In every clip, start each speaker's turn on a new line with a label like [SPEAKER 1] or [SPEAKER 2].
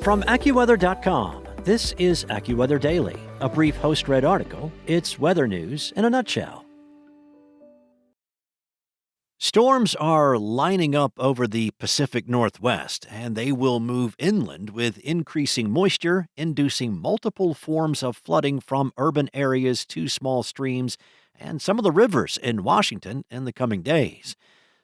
[SPEAKER 1] From AccuWeather.com, this is AccuWeather Daily, a brief host-read article. It's weather news in a nutshell. Storms are lining up over the Pacific Northwest, and they will move inland with increasing moisture, inducing multiple forms of flooding from urban areas to small streams and some of the rivers in Washington in the coming days.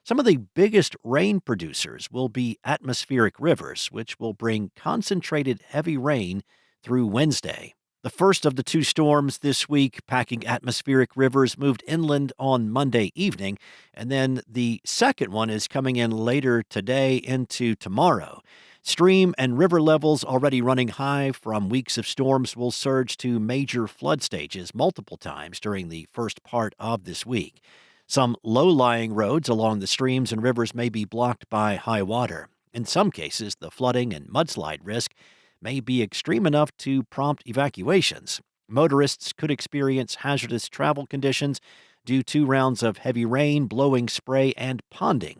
[SPEAKER 1] Some of the biggest rain producers will be atmospheric rivers, which will bring concentrated heavy rain through Wednesday. The first of the two storms this week, packing atmospheric rivers, moved inland on Monday evening, and then the second one is coming in later today into tomorrow. Stream and river levels already running high from weeks of storms will surge to major flood stages multiple times during the first part of this week. Some low-lying roads along the streams and rivers may be blocked by high water. In some cases, the flooding and mudslide risk may be extreme enough to prompt evacuations. Motorists could experience hazardous travel conditions due to rounds of heavy rain, blowing spray, and ponding.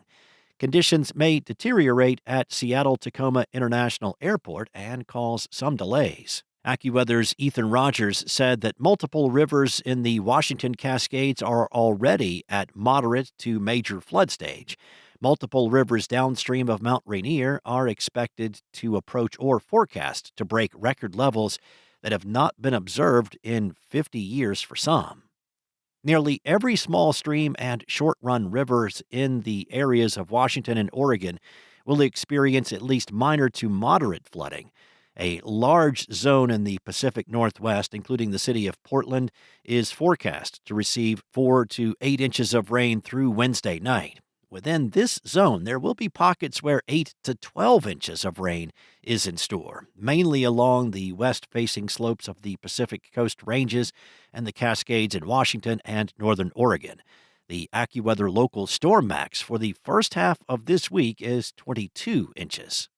[SPEAKER 1] Conditions may deteriorate at Seattle-Tacoma International Airport and cause some delays. AccuWeather's Ethan Rogers said that multiple rivers in the Washington Cascades are already at moderate to major flood stage. Multiple rivers downstream of Mount Rainier are expected to approach or forecast to break record levels that have not been observed in 50 years for some. Nearly every small stream and short-run rivers in the areas of Washington and Oregon will experience at least minor to moderate flooding. A large zone in the Pacific Northwest, including the city of Portland, is forecast to receive 4 to 8 inches of rain through Wednesday night. Within this zone, there will be pockets where 8 to 12 inches of rain is in store, mainly along the west-facing slopes of the Pacific Coast Ranges and the Cascades in Washington and northern Oregon. The AccuWeather local storm max for the first half of this week is 22 inches.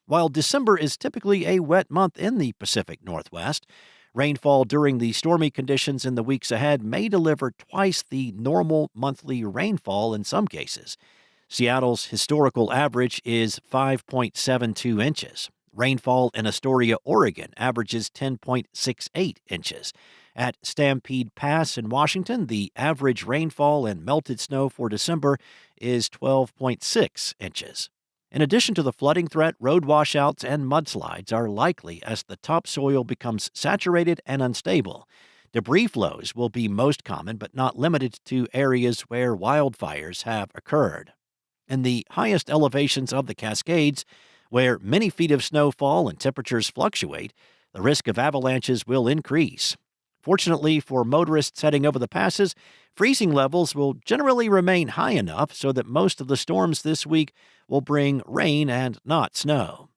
[SPEAKER 1] While December is typically a wet month in the Pacific Northwest, rainfall during the stormy conditions in the weeks ahead may deliver twice the normal monthly rainfall in some cases. Seattle's historical average is 5.72 inches. Rainfall in Astoria, Oregon averages 10.68 inches. At Stampede Pass in Washington, the average rainfall and melted snow for December is 12.6 inches. In addition to the flooding threat, road washouts and mudslides are likely as the topsoil becomes saturated and unstable. Debris flows will be most common, but not limited to areas where wildfires have occurred. In the highest elevations of the Cascades, where many feet of snow fall and temperatures fluctuate, the risk of avalanches will increase. Fortunately for motorists heading over the passes, freezing levels will generally remain high enough so that most of the storms this week will bring rain and not snow.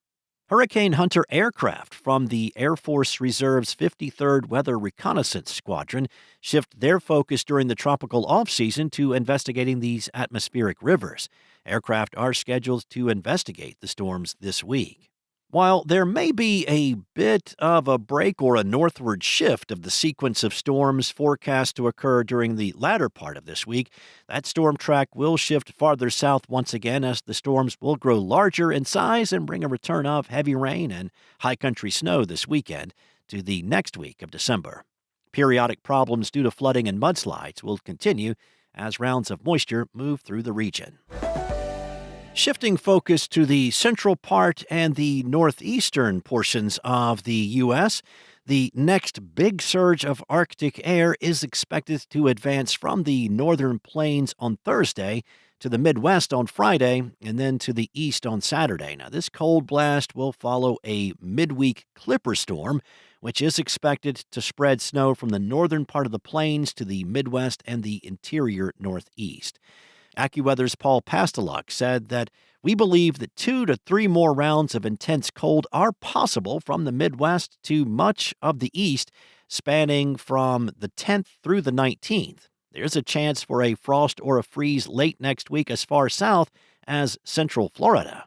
[SPEAKER 1] Hurricane Hunter aircraft from the Air Force Reserve's 53rd Weather Reconnaissance Squadron shift their focus during the tropical off-season to investigating these atmospheric rivers. Aircraft are scheduled to investigate the storms this week. While there may be a bit of a break or a northward shift of the sequence of storms forecast to occur during the latter part of this week, that storm track will shift farther south once again as the storms will grow larger in size and bring a return of heavy rain and high country snow this weekend to the next week of December. Periodic problems due to flooding and mudslides will continue as rounds of moisture move through the region. Shifting focus to the central part and the northeastern portions of the U.S., the next big surge of Arctic air is expected to advance from the northern plains on Thursday to the Midwest on Friday and then to the east on Saturday. Now, this cold blast will follow a midweek clipper storm, which is expected to spread snow from the northern part of the plains to the Midwest and the interior Northeast. AccuWeather's Paul Pasteluk said that we believe that 2 to 3 more rounds of intense cold are possible from the Midwest to much of the East, spanning from the 10th through the 19th. There's a chance for a frost or a freeze late next week as far south as central Florida.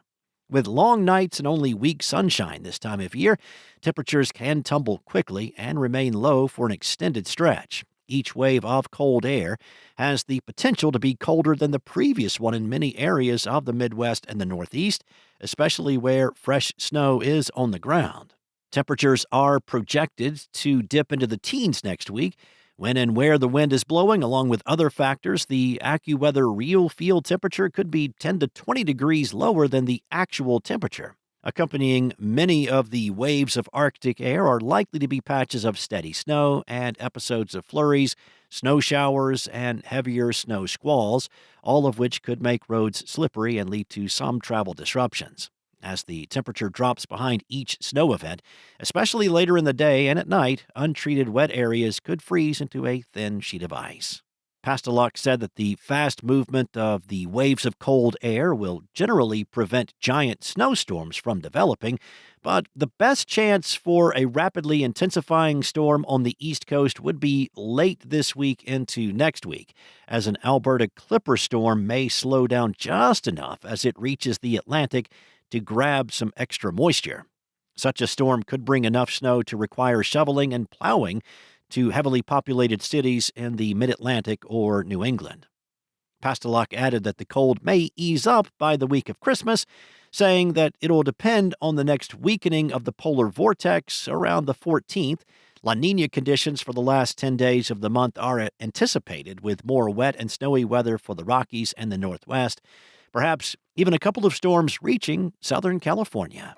[SPEAKER 1] With long nights and only weak sunshine this time of year, temperatures can tumble quickly and remain low for an extended stretch. Each wave of cold air has the potential to be colder than the previous one in many areas of the Midwest and the Northeast, especially where fresh snow is on the ground. Temperatures are projected to dip into the teens next week. When and where the wind is blowing, along with other factors, the AccuWeather real field temperature could be 10 to 20 degrees lower than the actual temperature. Accompanying many of the waves of Arctic air are likely to be patches of steady snow and episodes of flurries, snow showers, and heavier snow squalls, all of which could make roads slippery and lead to some travel disruptions. As the temperature drops behind each snow event, especially later in the day and at night, untreated wet areas could freeze into a thin sheet of ice. Pastelok said that the fast movement of the waves of cold air will generally prevent giant snowstorms from developing, but the best chance for a rapidly intensifying storm on the East Coast would be late this week into next week, as an Alberta Clipper storm may slow down just enough as it reaches the Atlantic to grab some extra moisture. Such a storm could bring enough snow to require shoveling and plowing to heavily populated cities in the mid-Atlantic or New England. Pastelok added that the cold may ease up by the week of Christmas, saying that it'll depend on the next weakening of the polar vortex around the 14th. La Nina conditions for the last 10 days of the month are anticipated, with more wet and snowy weather for the Rockies and the Northwest, perhaps even a couple of storms reaching Southern California.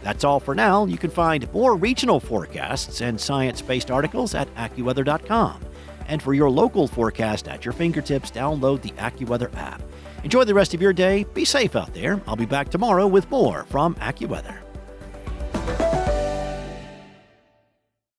[SPEAKER 1] That's all for now. You can find more regional forecasts and science-based articles at AccuWeather.com. And for your local forecast at your fingertips, download the AccuWeather app. Enjoy the rest of your day. Be safe out there. I'll be back tomorrow with more from AccuWeather.